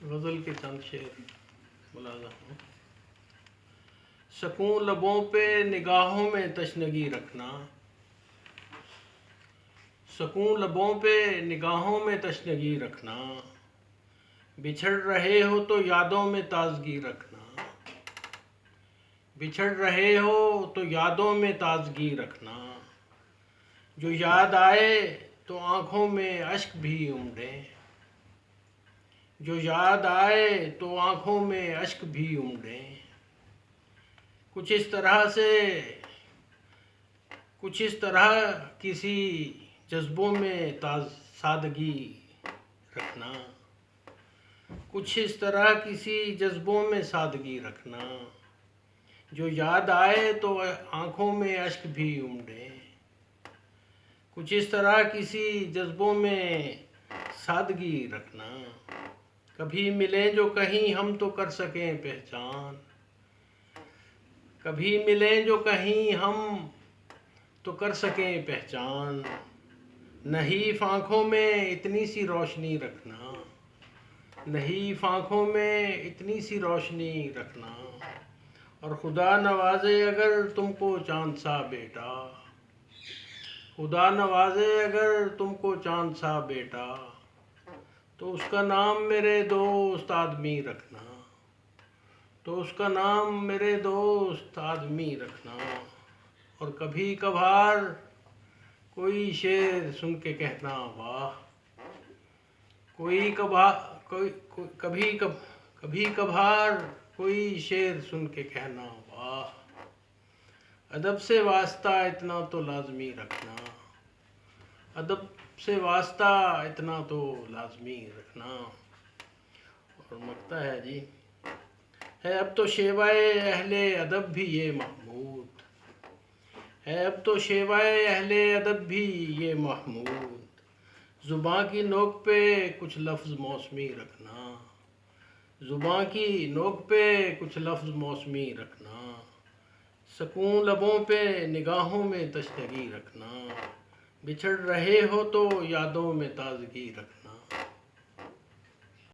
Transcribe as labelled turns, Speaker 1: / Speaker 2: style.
Speaker 1: गज़ल के चंद शेर मुलाज़ा हूँ। सकूं लबों पे निगाहों में तशनगी रखना, सकूं लबों पे निगाहों में तशनगी रखना, बिछड़ रहे हो तो यादों में ताजगी रखना, बिछड़ रहे हो तो यादों में ताजगी रखना, जो याद आए तो आँखों में अश्क भी उमड़े, जो याद आए तो आँखों में अश्क भी उमड़े। कुछ इस तरह किसी जज्बों में सादगी रखना, कुछ इस तरह किसी जज्बों में सादगी रखना, जो याद आए तो आँखों में अश्क भी उमड़े। कुछ इस तरह किसी जज्बों में सादगी रखना, कभी मिलें जो कहीं हम तो कर सकें पहचान, कभी मिलें जो कहीं हम तो कर सकें पहचान। नहीफ आँखों में इतनी सी रोशनी रखना, नहीफ आँखों में इतनी सी रोशनी रखना, और खुदा नवाजे अगर तुमको चाँद सा बेटा, खुदा नवाजे अगर तुमको चाँद सा बेटा, तो उसका नाम मेरे दोस्त आदमी रखना, तो उसका नाम मेरे दोस्त आदमी रखना। और कभी कभार कोई शेर सुन के कहना वाह, कोई कभार कोई कभी कभार कोई शेर सुन के कहना वाह, अदब से वास्ता इतना तो लाजमी रखना, अदब से वास्ता इतना तो लाजमी रखना। और मकता है जी, है अब तो शेवाए अहले अदब भी ये महमूद, है अब तो शेवाए अहले अदब भी ये महमूद, ज़ुबां की नोक पे कुछ लफ्ज़ मौसमी रखना, ज़ुबां की नोक पे कुछ लफ्ज़ मौसमी रखना, सकूं लबों पे निगाहों में तशनगी रखना, बिछड़ रहे हो तो यादों में ताजगी रखना।